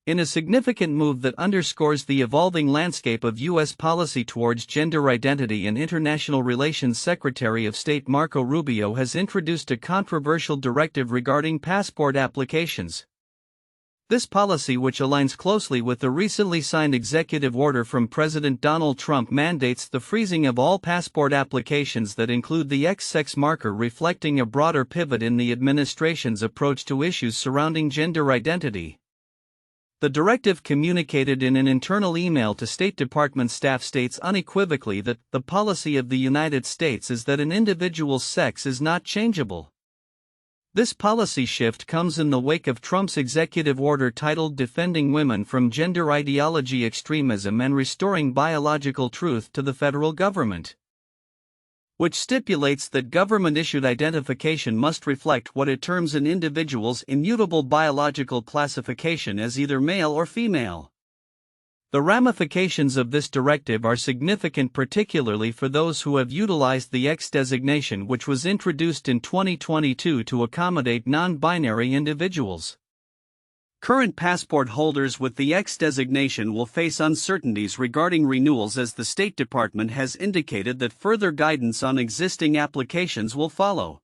In a significant move that underscores the evolving landscape of U.S. policy towards gender identity, and International Relations Secretary of State Marco Rubio has introduced a controversial directive regarding passport applications. This policy, which aligns closely with the recently signed executive order from President Donald Trump, mandates the freezing of all passport applications that include the X-sex marker, reflecting a broader pivot in the administration's approach to issues surrounding gender identity. The directive, communicated in an internal email to State Department staff, states unequivocally that the policy of the United States is that an individual's sex is not changeable. This policy shift comes in the wake of Trump's executive order titled Defending Women from Gender Ideology Extremism and Restoring Biological Truth to the Federal Government, which stipulates that government-issued identification must reflect what it terms an individual's immutable biological classification as either male or female. The ramifications of this directive are significant, particularly for those who have utilized the X designation, which was introduced in 2022 to accommodate non-binary individuals. Current passport holders with the X designation will face uncertainties regarding renewals, as the State Department has indicated that further guidance on existing applications will follow.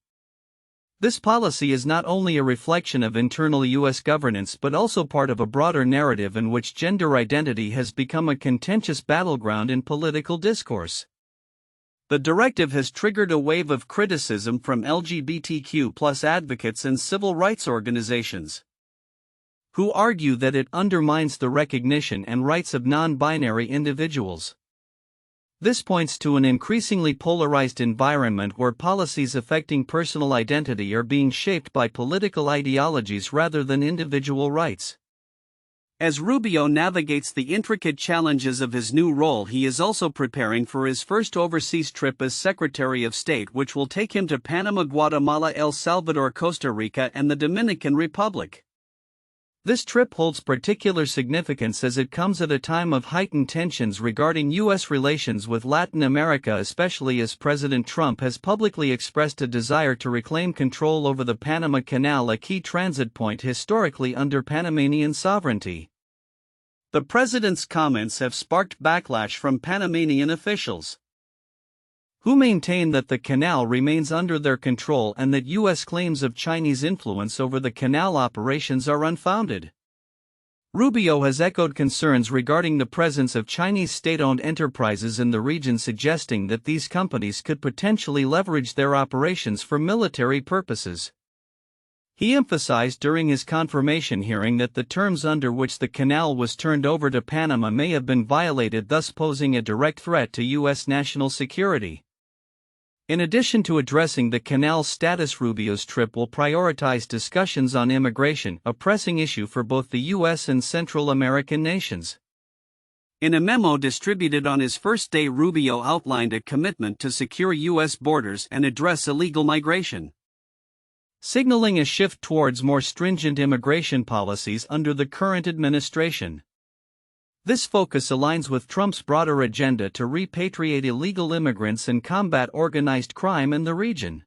This policy is not only a reflection of internal U.S. governance but also part of a broader narrative in which gender identity has become a contentious battleground in political discourse. The directive has triggered a wave of criticism from LGBTQ+ advocates and civil rights organizations, who argue that it undermines the recognition and rights of non-binary individuals. This points to an increasingly polarized environment where policies affecting personal identity are being shaped by political ideologies rather than individual rights. As Rubio navigates the intricate challenges of his new role, he is also preparing for his first overseas trip as Secretary of State, which will take him to Panama, Guatemala, El Salvador, Costa Rica, and the Dominican Republic. This trip holds particular significance as it comes at a time of heightened tensions regarding U.S. relations with Latin America, especially as President Trump has publicly expressed a desire to reclaim control over the Panama Canal, a key transit point historically under Panamanian sovereignty. The president's comments have sparked backlash from Panamanian officials, who maintain that the canal remains under their control and that U.S. claims of Chinese influence over the canal operations are unfounded. Rubio has echoed concerns regarding the presence of Chinese state-owned enterprises in the region, suggesting that these companies could potentially leverage their operations for military purposes. He emphasized during his confirmation hearing that the terms under which the canal was turned over to Panama may have been violated, thus posing a direct threat to U.S. national security. In addition to addressing the canal's status, Rubio's trip will prioritize discussions on immigration, a pressing issue for both the U.S. and Central American nations. In a memo distributed on his first day, Rubio outlined a commitment to secure U.S. borders and address illegal migration, signaling a shift towards more stringent immigration policies under the current administration. This focus aligns with Trump's broader agenda to repatriate illegal immigrants and combat organized crime in the region.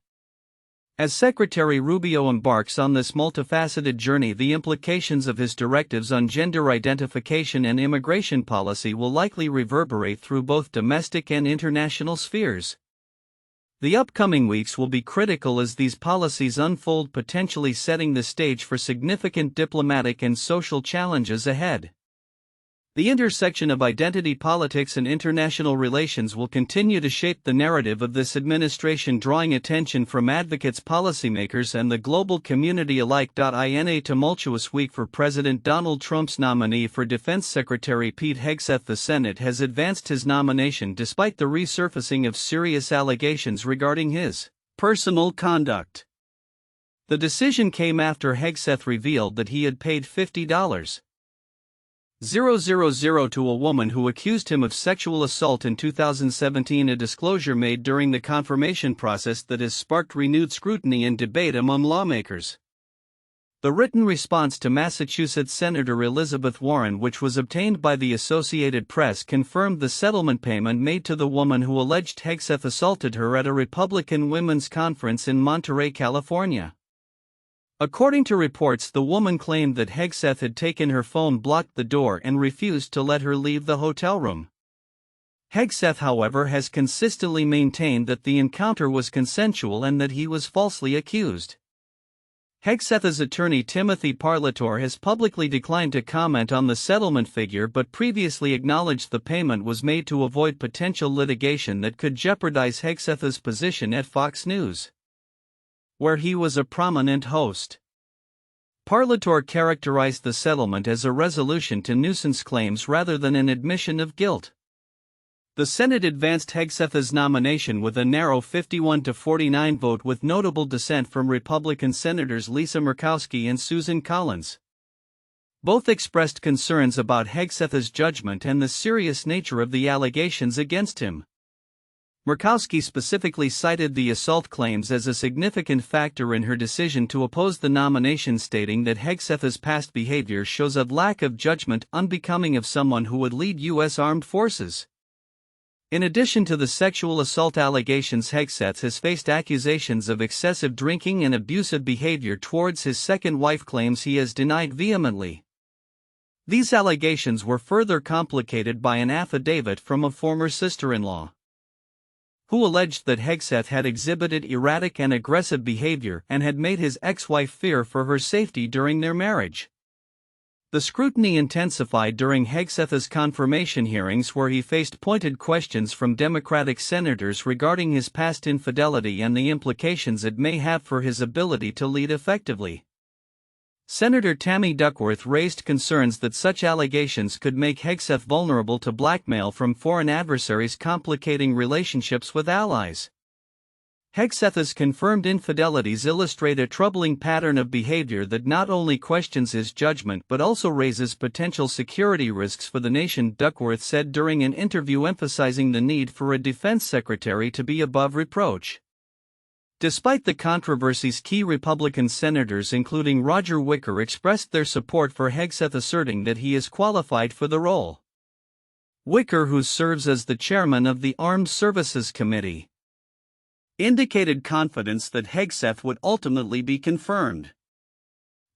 As Secretary Rubio embarks on this multifaceted journey, the implications of his directives on gender identification and immigration policy will likely reverberate through both domestic and international spheres. The upcoming weeks will be critical as these policies unfold, potentially setting the stage for significant diplomatic and social challenges ahead. The intersection of identity politics and international relations will continue to shape the narrative of this administration, drawing attention from advocates, policymakers, and the global community alike. In a tumultuous week for President Donald Trump's nominee for Defense Secretary Pete Hegseth, the Senate has advanced his nomination despite the resurfacing of serious allegations regarding his personal conduct. The decision came after Hegseth revealed that he had paid $50,000 to a woman who accused him of sexual assault in 2017, a disclosure made during the confirmation process that has sparked renewed scrutiny and debate among lawmakers. The written response to Massachusetts Senator Elizabeth Warren, which was obtained by the Associated Press, confirmed the settlement payment made to the woman who alleged Hegseth assaulted her at a Republican women's conference in Monterey, California. According to reports, the woman claimed that Hegseth had taken her phone, blocked the door, and refused to let her leave the hotel room. Hegseth, however, has consistently maintained that the encounter was consensual and that he was falsely accused. Hegseth's attorney Timothy Parlator has publicly declined to comment on the settlement figure but previously acknowledged the payment was made to avoid potential litigation that could jeopardize Hegseth's position at Fox News, where he was a prominent host. Parlator characterized the settlement as a resolution to nuisance claims rather than an admission of guilt. The Senate advanced Hegseth's nomination with a narrow 51-49 vote, with notable dissent from Republican Senators Lisa Murkowski and Susan Collins. Both expressed concerns about Hegseth's judgment and the serious nature of the allegations against him. Murkowski specifically cited the assault claims as a significant factor in her decision to oppose the nomination, stating that Hegseth's past behavior shows a lack of judgment unbecoming of someone who would lead U.S. armed forces. In addition to the sexual assault allegations, Hegseth has faced accusations of excessive drinking and abusive behavior towards his second wife, claims he has denied vehemently. These allegations were further complicated by an affidavit from a former sister-in-law, who alleged that Hegseth had exhibited erratic and aggressive behavior and had made his ex-wife fear for her safety during their marriage. The scrutiny intensified during Hegseth's confirmation hearings, where he faced pointed questions from Democratic senators regarding his past infidelity and the implications it may have for his ability to lead effectively. Senator Tammy Duckworth raised concerns that such allegations could make Hegseth vulnerable to blackmail from foreign adversaries, complicating relationships with allies. Hegseth's confirmed infidelities illustrate a troubling pattern of behavior that not only questions his judgment but also raises potential security risks for the nation, Duckworth said during an interview, emphasizing the need for a defense secretary to be above reproach. Despite the controversies, key Republican senators including Roger Wicker expressed their support for Hegseth, asserting that he is qualified for the role. Wicker, who serves as the chairman of the Armed Services Committee, indicated confidence that Hegseth would ultimately be confirmed.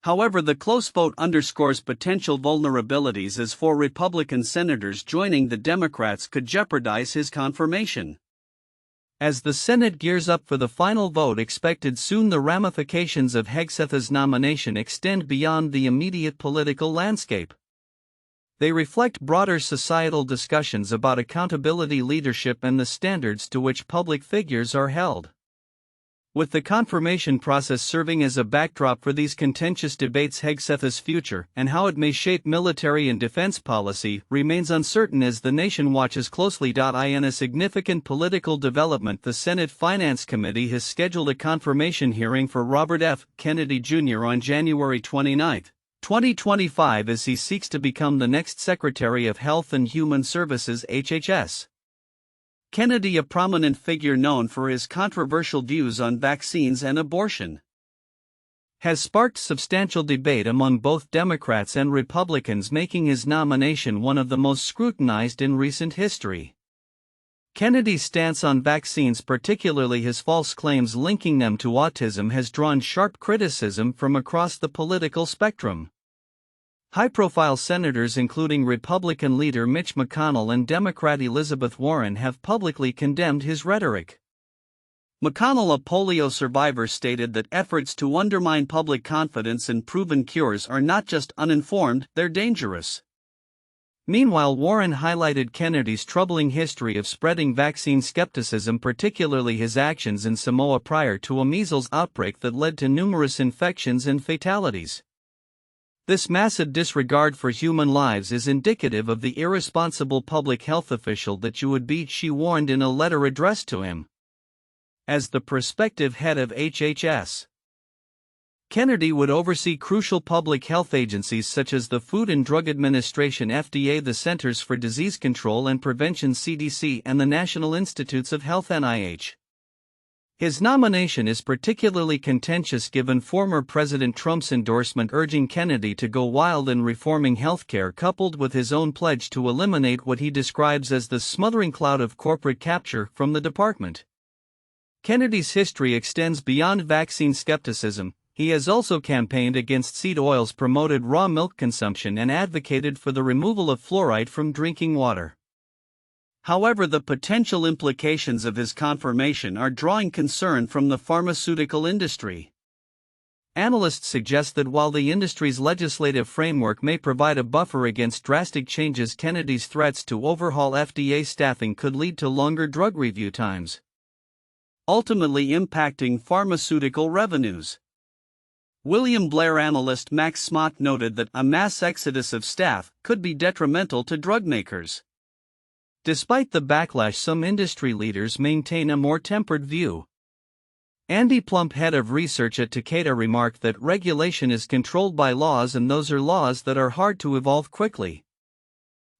However, the close vote underscores potential vulnerabilities, as 4 Republican senators joining the Democrats could jeopardize his confirmation. As the Senate gears up for the final vote expected soon, the ramifications of Hegseth's nomination extend beyond the immediate political landscape. They reflect broader societal discussions about accountability, leadership, and the standards to which public figures are held. With the confirmation process serving as a backdrop for these contentious debates, Hegseth's future and how it may shape military and defense policy remains uncertain as the nation watches closely. In a significant political development, the Senate Finance Committee has scheduled a confirmation hearing for Robert F. Kennedy Jr. on January 29, 2025, as he seeks to become the next Secretary of Health and Human Services (HHS). Kennedy, a prominent figure known for his controversial views on vaccines and abortion, has sparked substantial debate among both Democrats and Republicans, making his nomination one of the most scrutinized in recent history. Kennedy's stance on vaccines, particularly his false claims linking them to autism, has drawn sharp criticism from across the political spectrum. High-profile senators including Republican leader Mitch McConnell and Democrat Elizabeth Warren have publicly condemned his rhetoric. McConnell, a polio survivor, stated that efforts to undermine public confidence in proven cures are not just uninformed, they're dangerous. Meanwhile, Warren highlighted Kennedy's troubling history of spreading vaccine skepticism, particularly his actions in Samoa prior to a measles outbreak that led to numerous infections and fatalities. This massive disregard for human lives is indicative of the irresponsible public health official that you would be, she warned in a letter addressed to him. As the prospective head of HHS, Kennedy would oversee crucial public health agencies such as the Food and Drug Administration (FDA), the Centers for Disease Control and Prevention (CDC), and the National Institutes of Health (NIH). His nomination is particularly contentious given former President Trump's endorsement urging Kennedy to go wild in reforming healthcare, coupled with his own pledge to eliminate what he describes as the smothering cloud of corporate capture from the department. Kennedy's history extends beyond vaccine skepticism. He has also campaigned against seed oils, promoted raw milk consumption, and advocated for the removal of fluoride from drinking water. However, the potential implications of his confirmation are drawing concern from the pharmaceutical industry. Analysts suggest that while the industry's legislative framework may provide a buffer against drastic changes, Kennedy's threats to overhaul FDA staffing could lead to longer drug review times, ultimately impacting pharmaceutical revenues. William Blair analyst Max Smock noted that a mass exodus of staff could be detrimental to drug makers. Despite the backlash, some industry leaders maintain a more tempered view. Andy Plump, head of research at Takeda, remarked that regulation is controlled by laws, and those are laws that are hard to evolve quickly.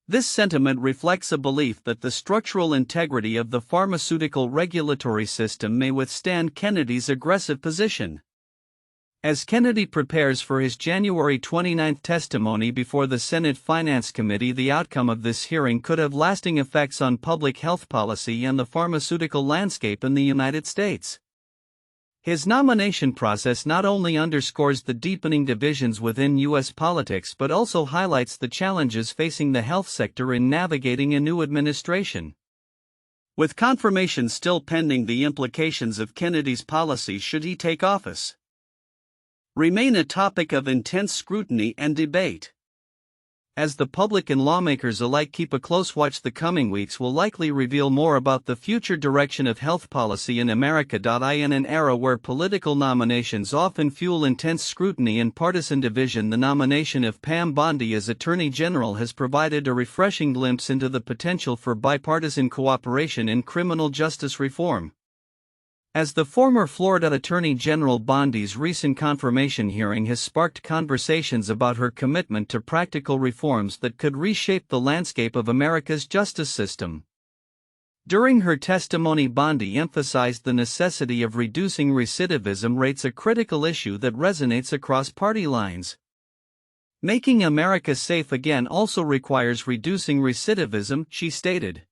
This sentiment reflects a belief that the structural integrity of the pharmaceutical regulatory system may withstand Kennedy's aggressive position. As Kennedy prepares for his January 29 testimony before the Senate Finance Committee, the outcome of this hearing could have lasting effects on public health policy and the pharmaceutical landscape in the United States. His nomination process not only underscores the deepening divisions within U.S. politics but also highlights the challenges facing the health sector in navigating a new administration. With confirmation still pending, the implications of Kennedy's policy should he take office remain a topic of intense scrutiny and debate. As the public and lawmakers alike keep a close watch, the coming weeks will likely reveal more about the future direction of health policy in America. In an era where political nominations often fuel intense scrutiny and partisan division, the nomination of Pam Bondi as Attorney General has provided a refreshing glimpse into the potential for bipartisan cooperation in criminal justice reform. As the former Florida Attorney General, Bondi's recent confirmation hearing has sparked conversations about her commitment to practical reforms that could reshape the landscape of America's justice system. During her testimony, Bondi emphasized the necessity of reducing recidivism rates, a critical issue that resonates across party lines. Making America safe again also requires reducing recidivism, she stated,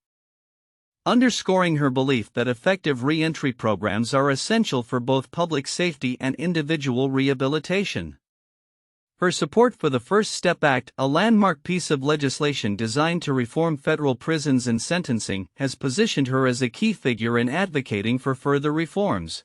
underscoring her belief that effective re-entry programs are essential for both public safety and individual rehabilitation. Her support for the First Step Act, a landmark piece of legislation designed to reform federal prisons and sentencing, has positioned her as a key figure in advocating for further reforms.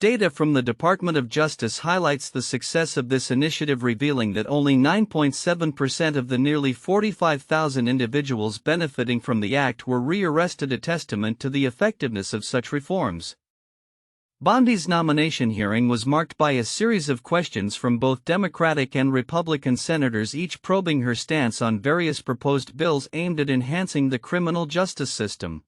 Data from the Department of Justice highlights the success of this initiative, revealing that only 9.7% of the nearly 45,000 individuals benefiting from the act were rearrested, a testament to the effectiveness of such reforms. Bondi's nomination hearing was marked by a series of questions from both Democratic and Republican senators, each probing her stance on various proposed bills aimed at enhancing the criminal justice system.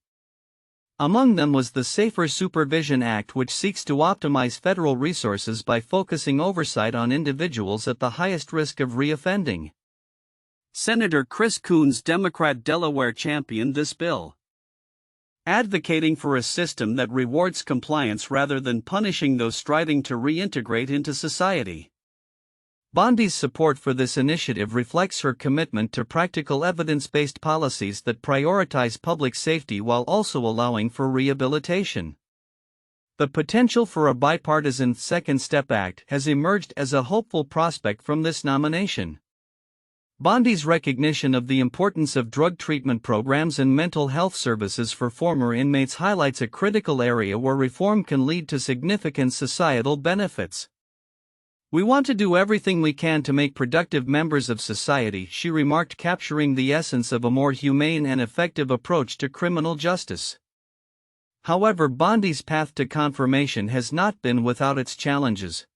Among them was the Safer Supervision Act, which seeks to optimize federal resources by focusing oversight on individuals at the highest risk of reoffending. Senator Chris Coons, Democrat, Delaware, championed this bill, advocating for a system that rewards compliance rather than punishing those striving to reintegrate into society. Bondi's support for this initiative reflects her commitment to practical, evidence-based policies that prioritize public safety while also allowing for rehabilitation. The potential for a bipartisan Second Step Act has emerged as a hopeful prospect from this nomination. Bondi's recognition of the importance of drug treatment programs and mental health services for former inmates highlights a critical area where reform can lead to significant societal benefits. "We want to do everything we can to make productive members of society," she remarked, capturing the essence of a more humane and effective approach to criminal justice. However, Bondi's path to confirmation has not been without its challenges.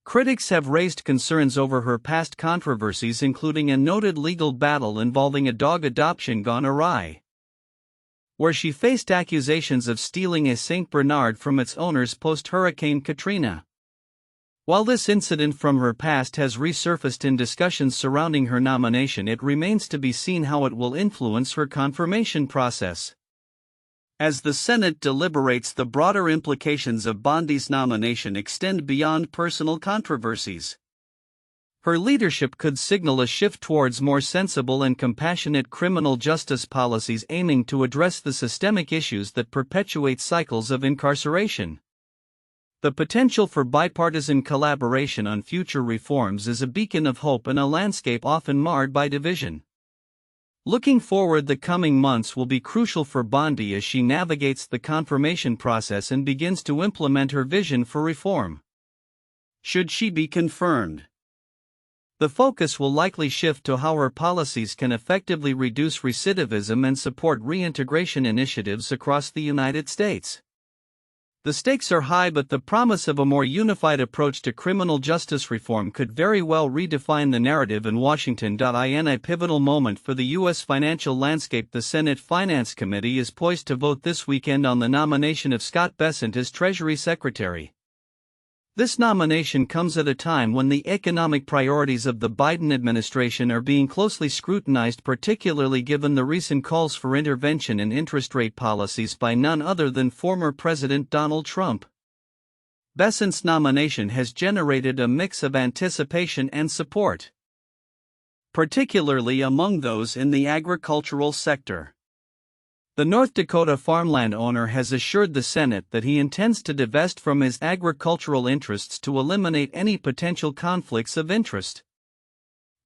Critics have raised concerns over her past controversies, including a noted legal battle involving a dog adoption gone awry, where she faced accusations of stealing a St. Bernard from its owners post-Hurricane Katrina. While this incident from her past has resurfaced in discussions surrounding her nomination, it remains to be seen how it will influence her confirmation process. As the Senate deliberates, the broader implications of Bondi's nomination extend beyond personal controversies. Her leadership could signal a shift towards more sensible and compassionate criminal justice policies aiming to address the systemic issues that perpetuate cycles of incarceration. The potential for bipartisan collaboration on future reforms is a beacon of hope in a landscape often marred by division. Looking forward, the coming months will be crucial for Bondi as she navigates the confirmation process and begins to implement her vision for reform. Should she be confirmed, the focus will likely shift to how her policies can effectively reduce recidivism and support reintegration initiatives across the United States. The stakes are high, but the promise of a more unified approach to criminal justice reform could very well redefine the narrative in Washington. In a pivotal moment for the U.S. financial landscape, the Senate Finance Committee is poised to vote this weekend on the nomination of Scott Bessent as Treasury Secretary. This nomination comes at a time when the economic priorities of the Biden administration are being closely scrutinized, particularly given the recent calls for intervention in interest rate policies by none other than former President Donald Trump. Bessent's nomination has generated a mix of anticipation and support, particularly among those in the agricultural sector. The North Dakota farmland owner has assured the Senate that he intends to divest from his agricultural interests to eliminate any potential conflicts of interest.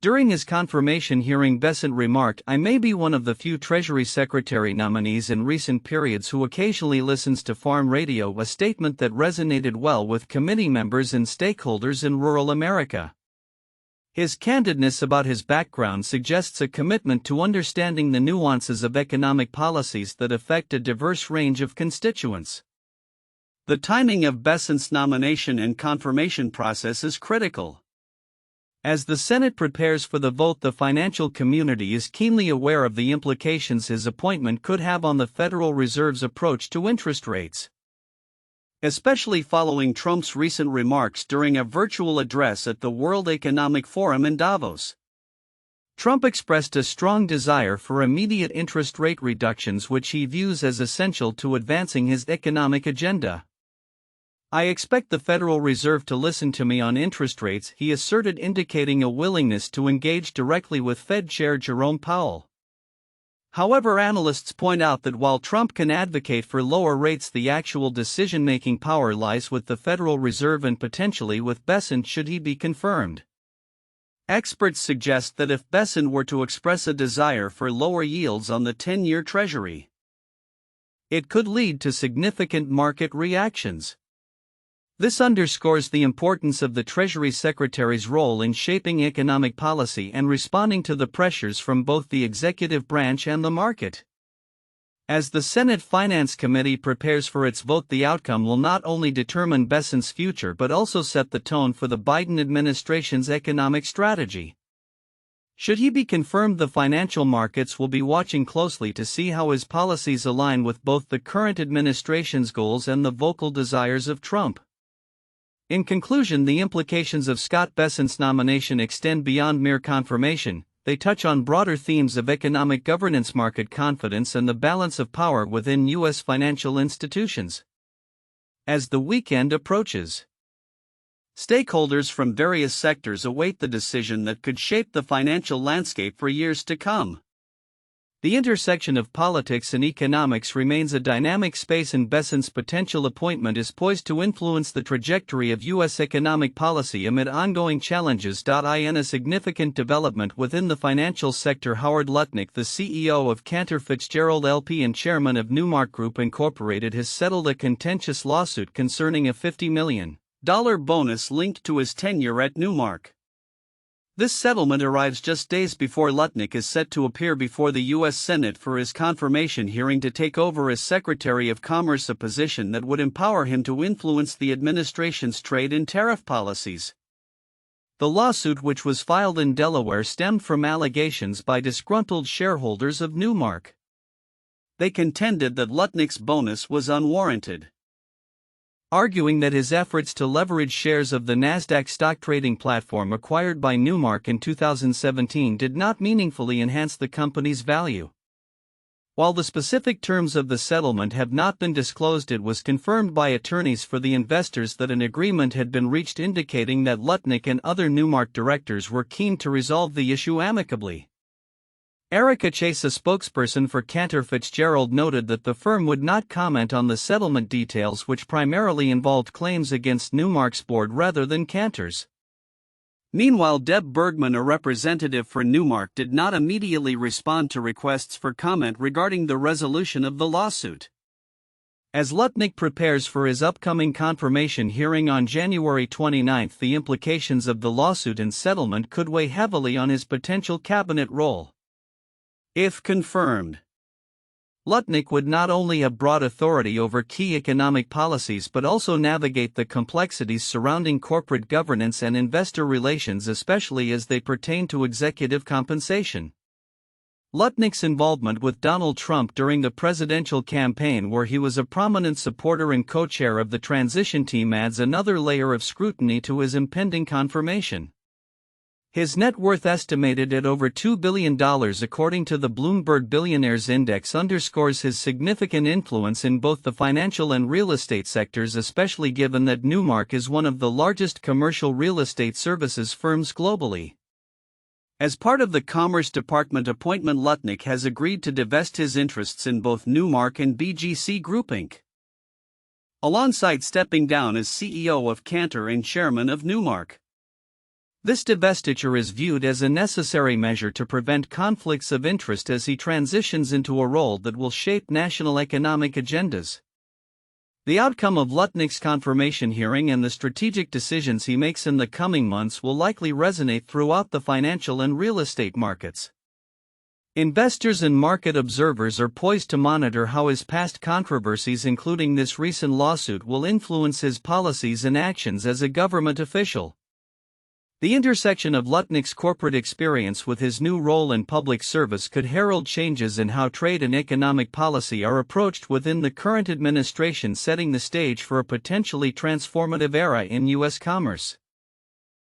During his confirmation hearing, Bessent remarked, "I may be one of the few Treasury Secretary nominees in recent periods who occasionally listens to farm radio," a statement that resonated well with committee members and stakeholders in rural America. His candidness about his background suggests a commitment to understanding the nuances of economic policies that affect a diverse range of constituents. The timing of Bessent's nomination and confirmation process is critical. As the Senate prepares for the vote, the financial community is keenly aware of the implications his appointment could have on the Federal Reserve's approach to interest rates, especially following Trump's recent remarks during a virtual address at the World Economic Forum in Davos. Trump expressed a strong desire for immediate interest rate reductions, which he views as essential to advancing his economic agenda. "I expect the Federal Reserve to listen to me on interest rates," he asserted, indicating a willingness to engage directly with Fed Chair Jerome Powell. However, analysts point out that while Trump can advocate for lower rates, the actual decision-making power lies with the Federal Reserve and potentially with Bessent should he be confirmed. Experts suggest that if Bessent were to express a desire for lower yields on the 10-year Treasury, it could lead to significant market reactions. This underscores the importance of the Treasury Secretary's role in shaping economic policy and responding to the pressures from both the executive branch and the market. As the Senate Finance Committee prepares for its vote, the outcome will not only determine Bessent's future but also set the tone for the Biden administration's economic strategy. Should he be confirmed, the financial markets will be watching closely to see how his policies align with both the current administration's goals and the vocal desires of Trump. In conclusion, the implications of Scott Bessent's nomination extend beyond mere confirmation. They touch on broader themes of economic governance, market confidence, and the balance of power within U.S. financial institutions. As the weekend approaches, stakeholders from various sectors await the decision that could shape the financial landscape for years to come. The intersection of politics and economics remains a dynamic space, and Bessent's potential appointment is poised to influence the trajectory of U.S. economic policy amid ongoing challenges. In a significant development within the financial sector, Howard Lutnick, the CEO of Cantor Fitzgerald LP and chairman of Newmark Group Incorporated, has settled a contentious lawsuit concerning a $50 million bonus linked to his tenure at Newmark. This settlement arrives just days before Lutnick is set to appear before the U.S. Senate for his confirmation hearing to take over as Secretary of Commerce, a position that would empower him to influence the administration's trade and tariff policies. The lawsuit, which was filed in Delaware, stemmed from allegations by disgruntled shareholders of Newmark. They contended that Lutnick's bonus was unwarranted, arguing that his efforts to leverage shares of the NASDAQ stock trading platform acquired by Newmark in 2017 did not meaningfully enhance the company's value. While the specific terms of the settlement have not been disclosed, it was confirmed by attorneys for the investors that an agreement had been reached, indicating that Lutnick and other Newmark directors were keen to resolve the issue amicably. Erica Chase, a spokesperson for Cantor Fitzgerald, noted that the firm would not comment on the settlement details, which primarily involved claims against Newmark's board rather than Cantor's. Meanwhile, Deb Bergman, a representative for Newmark, did not immediately respond to requests for comment regarding the resolution of the lawsuit. As Lutnick prepares for his upcoming confirmation hearing on January 29, the implications of the lawsuit and settlement could weigh heavily on his potential cabinet role. If confirmed, Lutnick would not only have broad authority over key economic policies but also navigate the complexities surrounding corporate governance and investor relations, especially as they pertain to executive compensation. Lutnick's involvement with Donald Trump during the presidential campaign, where he was a prominent supporter and co-chair of the transition team, adds another layer of scrutiny to his impending confirmation. His net worth, estimated at over $2 billion according to the Bloomberg Billionaires Index, underscores his significant influence in both the financial and real estate sectors, especially given that Newmark is one of the largest commercial real estate services firms globally. As part of the Commerce Department appointment, Lutnick has agreed to divest his interests in both Newmark and BGC Group Inc., alongside stepping down as CEO of Cantor and chairman of Newmark. This divestiture is viewed as a necessary measure to prevent conflicts of interest as he transitions into a role that will shape national economic agendas. The outcome of Lutnick's confirmation hearing and the strategic decisions he makes in the coming months will likely resonate throughout the financial and real estate markets. Investors and market observers are poised to monitor how his past controversies, including this recent lawsuit, will influence his policies and actions as a government official. The intersection of Lutnick's corporate experience with his new role in public service could herald changes in how trade and economic policy are approached within the current administration, setting the stage for a potentially transformative era in U.S. commerce.